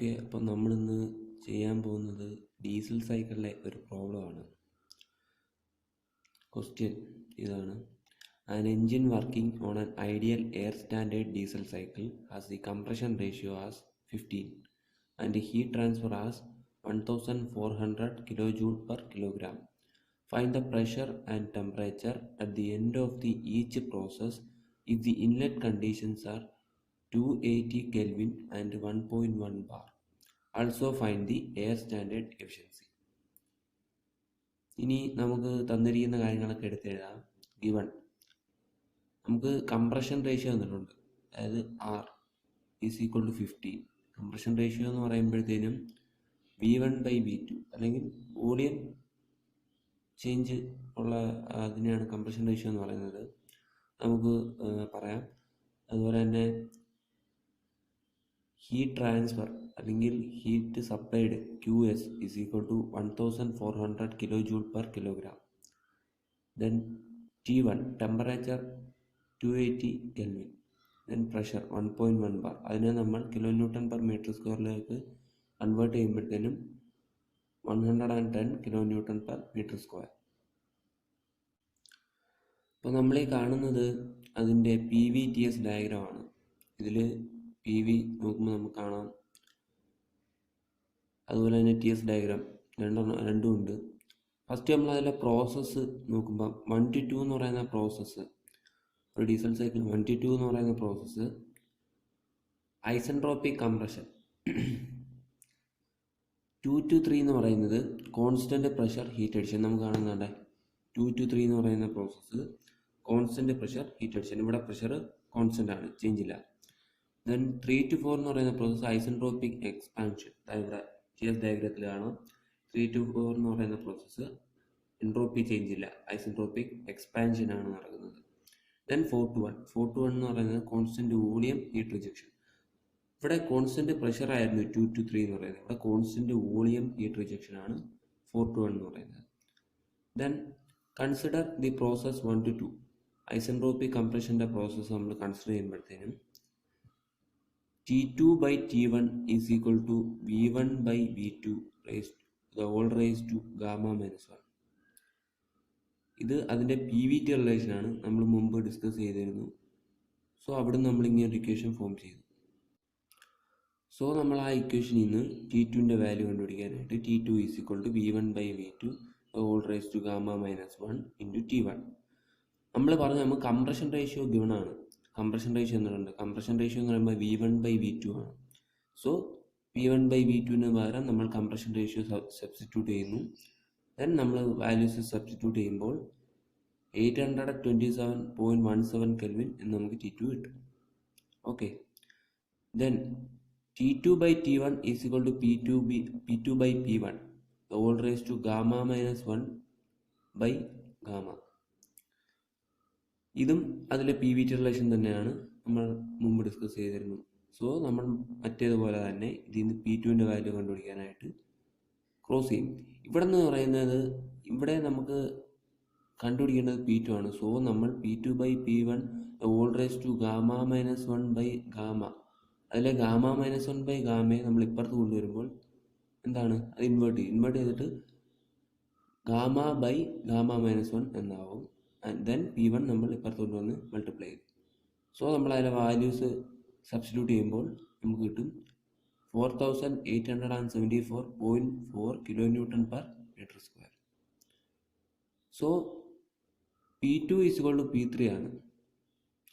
Okay, അപ്പോൾ നമ്മളിന്ന് ചെയ്യാൻ പോകുന്നത് ഡീസൽ സൈക്കിളിലെ ഒരു പ്രോബ്ലമാണ്. ക്വസ്റ്റ്യൻ ഇതാണ്: an engine working on an ideal air standard diesel cycle has the compression ratio as 15 and heat transfer as 1400 kilojoule per kilogram. Find the pressure and temperature at the end of each process if the inlet conditions are 280 Kelvin and 1.1 bar. Also find the air standard efficiency. ഇനി നമുക്ക് തന്നിരിക്കുന്ന കാര്യങ്ങളൊക്കെ എടുത്തെഴുതാം. Given നമുക്ക് compression ratio തന്നിട്ടുണ്ട്, അതായത് R is equal to 15. Compression ratio എന്ന് പറയുമ്പോഴത്തേനും V1/V2 അല്ലെങ്കിൽ വോളിയം ചേഞ്ച് ഉള്ള അതിനെയാണ് കംപ്രഷൻ റേഷ്യോ എന്ന് പറയുന്നത്. നമുക്ക് പറയാം. അതുപോലെ തന്നെ ഹീറ്റ് ട്രാൻസ്ഫർ അല്ലെങ്കിൽ heat supplied QS is equal to 1400 kilojoule per kilogram. Then T1 temperature 280 Kelvin. Then pressure 1.1 bar. അതിനെ നമ്മൾ kN/m²ലേക്ക് കൺവേർട്ട് ചെയ്യുമ്പോഴത്തേനും 110 kN/m². അപ്പോൾ നമ്മൾ ഈ കാണുന്നത് അതിൻ്റെ PV/TS ഡയഗ്രമാണ്. ഇതിൽ PV നോക്കുമ്പോൾ നമുക്ക് കാണാം, അതുപോലെ തന്നെ TS ഡയഗ്രാം രണ്ടും ഉണ്ട്. ഫസ്റ്റ് നമ്മൾ അതിലെ പ്രോസസ്സ് നോക്കുമ്പോൾ 1 to 2 എന്ന് പറയുന്ന പ്രോസസ്സ്, ഒരു ഡീസൽ സൈക്കിൾ 1 to 2 എന്ന് പറയുന്ന പ്രോസസ്സ് ഐസെൻട്രോപിക് കംപ്രഷൻ. 2 to 3 എന്ന് പറയുന്നത് കോൺസ്റ്റന്റ് പ്രഷർ ഹീറ്റ് അഡിഷൻ. നമുക്ക് കാണുന്നുണ്ട് 2 to 3 എന്ന് പറയുന്ന process constant pressure heat addition. ഇവിടെ പ്രഷർ കോൺസ്റ്റന്റ് ആണ്, ചേഞ്ച് ഇല്ല. ദെൻ 3 to 4 എന്ന് പറയുന്ന പ്രോസസ്സ് ഐസെൻട്രോപിക് എക്സ്പാൻഷൻ. ഇവിടെ TS ഡയഗ്രത്തിൽ കാണാം. 3 to 4 എന്ന് പറയുന്ന പ്രോസസ്സ് എൻട്രോപ്പി ചേഞ്ച് ഇല്ല, ഐസെൻട്രോപിക് എക്സ്പാൻഷൻ ആണ് നടക്കുന്നത്. ദെൻ 4 to 1 എന്ന് പറയുന്നത് കോൺസ്റ്റന്റ് വോളിയം ഹീറ്റ് റിജക്ഷൻ. ഇവിടെ കോൺസ്റ്റന്റ് പ്രഷർ ആയിരുന്നു 2 to 3 എന്ന് പറയുന്നത്. ഇവിടെ കോൺസ്റ്റന്റ് വോളിയം ഹീറ്റ് റിജക്ഷൻ ആണ് 4 to 1 എന്ന് പറയുന്നത്. Then consider the process 1 to 2. Isentropic കംപ്രഷൻ്റെ പ്രോസസ്സ് നമ്മൾ കൺസിഡർ ചെയ്യുമ്പോഴത്തേനും T2/T1 is equal to V1/V2 raised to gamma minus 1. ഇത് അതിൻ്റെ PVT റിലേഷനാണ്, നമ്മൾ മുമ്പ് ഡിസ്കസ് ചെയ്തിരുന്നു. സോ അവിടെ നമ്മളിങ്ങനെ ഒരു ഇക്വേഷൻ ഫോം ചെയ്തു. സോ നമ്മൾ ആ ഇക്വേഷനിൽ നിന്ന് T2ൻ്റെ വാല്യൂ കണ്ടുപിടിക്കാനായിട്ട് T2 is equal to V1/V2 raised to gamma minus 1 into T1. നമ്മൾ പറഞ്ഞു നമുക്ക് കംപ്രഷൻ റേഷ്യോ ഗിവൺ ആണ്. കംപ്രഷൻ റേഷ്യോ എന്നുണ്ട്. കംപ്രഷൻ റേഷ്യോ എന്ന് പറയുമ്പോൾ V1/V2 ആണ്. സോ V1/V2ന് പകരം നമ്മൾ കംപ്രഷൻ റേഷ്യോ സബ്സ്റ്റിറ്റ്യൂട്ട് ചെയ്യുന്നു. ദെൻ നമ്മൾ വാല്യൂസ് സബ്സ്റ്റിറ്റ്യൂട്ട് ചെയ്യുമ്പോൾ 827.17 Kelvin എന്ന് നമുക്ക് T2 കിട്ടും. Okay, then T2/T1 is equal to P2/P1 raised to gamma minus 1/gamma. ഇതും അതിലെ PVT റിലേഷൻ തന്നെയാണ്, നമ്മൾ മുമ്പ് ഡിസ്കസ് ചെയ്തിരുന്നു. സോ നമ്മൾ മറ്റേതുപോലെ തന്നെ ഇതിൽ നിന്ന് P2ൻ്റെ വാല്യൂ കണ്ടുപിടിക്കാനായിട്ട് ക്രോസ് ചെയ്യും. ഇവിടെ നിന്ന് പറയുന്നത്, ഇവിടെ നമുക്ക് കണ്ടുപിടിക്കേണ്ടത് P2 ആണ്. സോ നമ്മൾ P2/P1 raised to gamma minus 1/gamma. അതിലെ gamma minus 1/gamma നമ്മൾ ഇപ്പുറത്ത് കൊണ്ടുവരുമ്പോൾ എന്താണ്, അത് ഇൻവേർട്ട് ചെയ്തിട്ട് gamma/gamma minus 1 എന്നാവും. ആൻഡ് ദെൻ P1 നമ്മൾ ഇപ്പുറത്ത് കൊണ്ടുവന്ന് മൾട്ടിപ്ലൈ ചെയ്യും. സോ നമ്മൾ അതിലെ വാല്യൂസ് സബ്സ്റ്റിറ്റ്യൂട്ട് ചെയ്യുമ്പോൾ നമുക്ക് കിട്ടും 4874.4 kN/m². So P2 is equal to P3 ആണ്.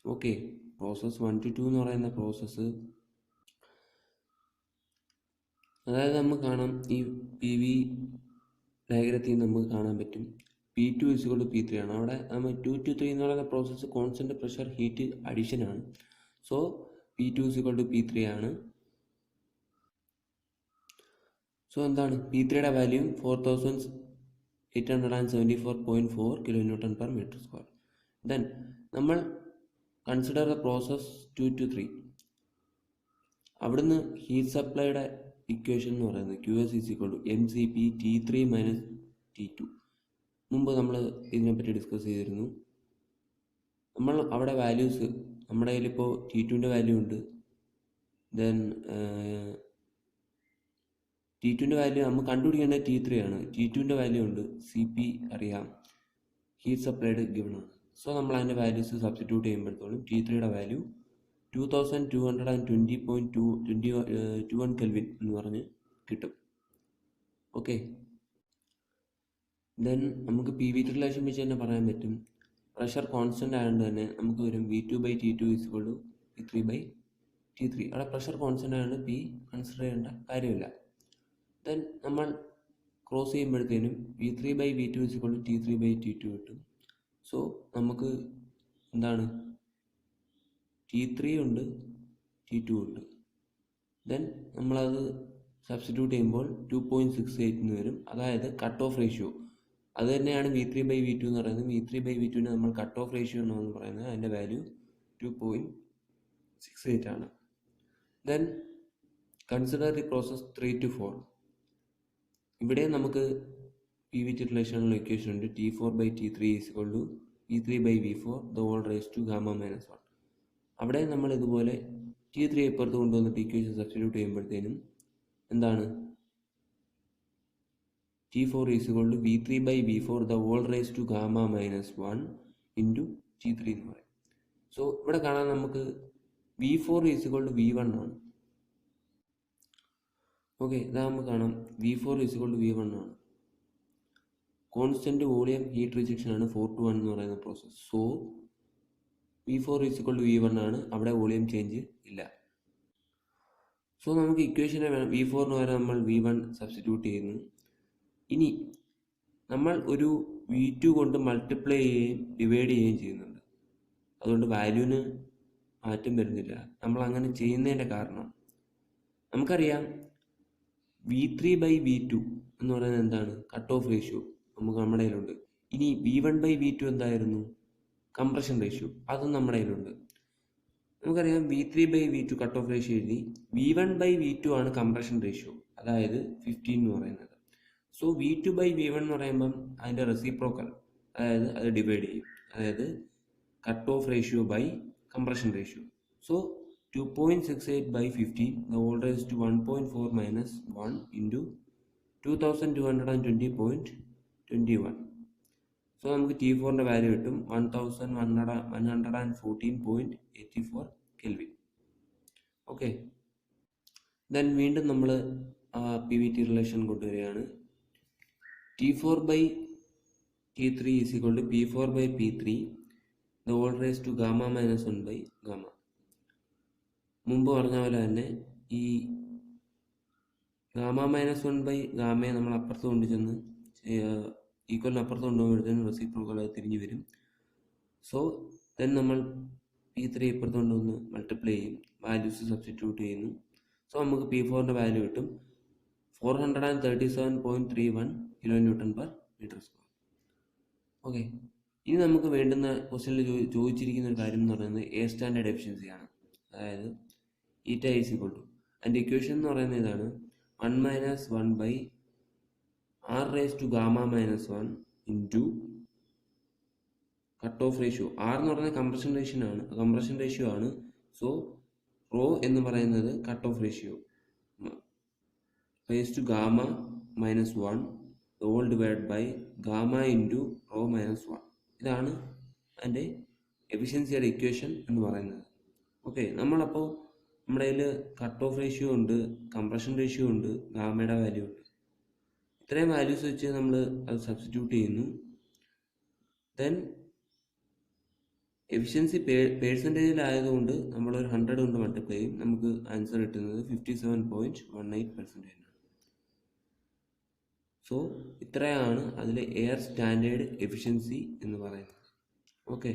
ഓക്കെ, പ്രോസസ് 1 to 2 എന്ന് പറയുന്ന പ്രോസസ്സ്, അതായത് നമുക്ക് കാണാം ഈ PV ഡയഗ്രത്തിൽ നമുക്ക് കാണാൻ പറ്റും P2 is equal to P3 ആണ്. അവിടെ നമ്മൾ 2 to 3 എന്ന് പറയുന്ന process constant pressure heat addition ആണ്. So P2 is equal to P3 ആണ്. സോ എന്താണ് P3യുടെ വാല്യൂ 4874.4 kN/m². ദെൻ നമ്മൾ കൺസിഡർ ദ പ്രോസസ് 2 to 3. അവിടുന്ന് ഹീറ്റ് സപ്ലൈയുടെ ഇക്വേഷൻ എന്ന് പറയുന്നത് QS is equal to MCP T3 minus T2. മുമ്പ് നമ്മൾ ഇതിനെപ്പറ്റി ഡിസ്കസ് ചെയ്തിരുന്നു. നമ്മൾ അവിടെ വാല്യൂസ്, നമ്മുടെ കയ്യിലിപ്പോൾ T2ൻ്റെ വാല്യൂ ഉണ്ട്, ദെൻ T2ൻ്റെ വാല്യൂ നമുക്ക് കണ്ടുപിടിക്കേണ്ടത് T3 ആണ്. T2ൻ്റെ വാല്യൂ ഉണ്ട്, CP അറിയാം, ഹീറ്റ് സപ്ലൈഡ് ഗിവൺ ആണ്. സോ നമ്മൾ അതിൻ്റെ വാല്യൂസ് സബ്സ്റ്റിറ്റ്യൂട്ട് ചെയ്യുമ്പോഴത്തോളം T3യുടെ വാല്യൂ 2220.21 കെൽവിൻ എന്ന് പറഞ്ഞ് കിട്ടും. ഓക്കെ, ദെൻ നമുക്ക് PV റിലേഷൻ വെച്ച് തന്നെ പറയാൻ പറ്റും. പ്രഷർ കോൺസ്റ്റൻ്റ് ആയതുകൊണ്ട് തന്നെ നമുക്ക് വരും V2/T2 = P3/T3. അവിടെ പ്രഷർ കോൺസ്റ്റൻ്റ് ആയതുകൊണ്ട് P കൺസിഡർ ചെയ്യേണ്ട കാര്യമില്ല. ദെൻ നമ്മൾ ക്രോസ് ചെയ്യുമ്പോഴത്തേനും V3/V2 = T3/T2 കിട്ടും. സോ നമുക്ക് എന്താണ്, T3 ഉണ്ട്, T2 ഉണ്ട്. ദെൻ നമ്മളത് സബ്സ്റ്റിറ്റ്യൂട്ട് ചെയ്യുമ്പോൾ 2.68 എന്ന് വരും. അതായത് കട്ട് ഓഫ് റേഷ്യോ അത് തന്നെയാണ് V3/V2 എന്ന് പറയുന്നത്. V3/V2നെ നമ്മൾ കട്ട് ഓഫ് റേഷ്യോ എന്ന് പറയുന്നത്, അതിൻ്റെ വാല്യൂ 2.68 ആണ്. Then consider the process 3 to 4. ഇവിടെ നമുക്ക് PV റിലേഷനുള്ള ഇക്വേഷൻ ഉണ്ട്. T4/T3 = P3/V4 γ-1. അവിടെ നമ്മൾ ഇതുപോലെ T3 ഇപ്പുറത്ത് കൊണ്ടുവന്നിട്ട് ഇക്വേഷൻ സബ്സ്റ്റിറ്റ്യൂട്ട് ചെയ്യുമ്പോഴത്തേനും എന്താണ്, T4 = V3/V4 γ-1 ഇൻറ്റു T3 എന്ന് പറയും. സോ ഇവിടെ കാണാൻ നമുക്ക് V4 = V1 ആണ്. ഓക്കെ, ഇതാ നമുക്ക് കാണാം V4 = V1 ആണ്. കോൺസ്റ്റൻറ്റ് വോളിയം ഹീറ്റ് റിജക്ഷൻ ആണ് 4:1 എന്ന് പറയുന്ന പ്രോസസ്സ്. സോ V4 = V1 ആണ്, അവിടെ വോളിയം ചേഞ്ച് ഇല്ല. സോ നമുക്ക് ഇക്വേഷനെ V4 വരെ നമ്മൾ V1 സബ്സ്റ്റിറ്റ്യൂട്ട് ചെയ്യുന്നു. ഇനി നമ്മൾ ഒരു V2 കൊണ്ട് മൾട്ടിപ്ലൈ ചെയ്യുകയും ഡിവൈഡ് ചെയ്യുകയും ചെയ്യുന്നുണ്ട്. അതുകൊണ്ട് വാല്യൂവിന് മാറ്റം വരുന്നില്ല. നമ്മൾ അങ്ങനെ ചെയ്യുന്നതിൻ്റെ കാരണം നമുക്കറിയാം V3/V2 എന്ന് പറയുന്നത് എന്താണ്, കട്ട് ഓഫ് റേഷ്യോ നമുക്ക് നമ്മുടെ കയ്യിലുണ്ട്. ഇനി V1/V2 എന്തായിരുന്നു, കംപ്രഷൻ റേഷ്യോ, അതും നമ്മുടെ കയ്യിലുണ്ട്. നമുക്കറിയാം V3/V2 കട്ട് ഓഫ് റേഷ്യോ എഴുതി, V1/V2 ആണ് കംപ്രഷൻ റേഷ്യോ, അതായത് 15 എന്ന് പറയുന്നത്. സോ V2/V1 എന്ന് പറയുമ്പം അതിൻ്റെ റെസിപ്രോക്കൽ, അതായത് അത് ഡിവൈഡ് ചെയ്യും, അതായത് cut off ratio by compression ratio. So 2.68/15 1.4 - 1 into 2220.21. So നമുക്ക് T4ൻ്റെ വാല്യൂ കിട്ടും 1114.84 കെൽവിൻ. ഓക്കെ, ദെൻ വീണ്ടും നമ്മൾ PVT റിലേഷൻ കൊണ്ടുവരികയാണ്. T4/T3 = P4/P3 γ-1/γ. മുമ്പ് പറഞ്ഞ പോലെ തന്നെ ഈ γ-1/γ നമ്മൾ അപ്പുറത്ത് കൊണ്ടുചെന്ന് ഈക്വലിന് അപ്പുറത്ത് കൊണ്ടുപോകുമ്പോഴത്തേനും റെസിപ്രോക്കൽ അത് തിരിഞ്ഞു വരും. സോ ദെൻ നമ്മൾ P3 ഇപ്പുറത്ത് കൊണ്ടുവന്ന് മൾട്ടിപ്ലൈ ചെയ്യും, വാല്യൂസ് സബ്സ്റ്റിറ്റ്യൂട്ട് ചെയ്യുന്നു. സോ നമുക്ക് P4ൻ്റെ വാല്യൂ കിട്ടും 437.31 kN/m². ഓക്കെ, ഇനി നമുക്ക് വേണ്ടുന്ന ക്വസ്റ്റ്യനിൽ ചോദിച്ചിരിക്കുന്ന ഒരു കാര്യം എന്ന് പറയുന്നത് എയർ സ്റ്റാൻഡേർഡ് എഫിഷ്യൻസിയാണ്. അതായത് eta = അതിൻ്റെ ഇക്വേഷൻ എന്ന് പറയുന്നത് ഇതാണ്, 1 - 1/R⁻⁻1 into cut off ratio. R എന്ന് പറയുന്നത് കംപ്രഷൻ റേഷ്യോ ആണ്. സോ റോ എന്ന് പറയുന്നത് cut off ratio γ-1 divide by γ into ρ-1. ഇതാണ് അതിൻ്റെ എഫിഷ്യൻസിയുടെ ഇക്വേഷൻ എന്ന് പറയുന്നത്. ഓക്കെ, നമ്മളപ്പോൾ നമ്മുടെ കയ്യിൽ കട്ട് ഓഫ് റേഷ്യോ ഉണ്ട്, കംപ്രഷൻ റേഷ്യോ ഉണ്ട്, ഗാമയുടെ വാല്യൂ ഉണ്ട്. ഇത്രയും വാല്യൂസ് വെച്ച് നമ്മൾ അത് സബ്സ്റ്റിറ്റ്യൂട്ട് ചെയ്യുന്നു. ദെൻ എഫിഷ്യൻസി പേഴ്സൻറ്റേജിലായതുകൊണ്ട് നമ്മളൊരു 100 കൊണ്ട് മൾട്ടിപ്ലൈ ചെയ്യും. നമുക്ക് ആൻസർ കിട്ടുന്നത് 57.18% ആണ്. സോ ഇത്രയാണ് അതിലെ എയർ സ്റ്റാൻഡേർഡ് എഫിഷ്യൻസി എന്ന് പറയുന്നത്. ഓക്കെ.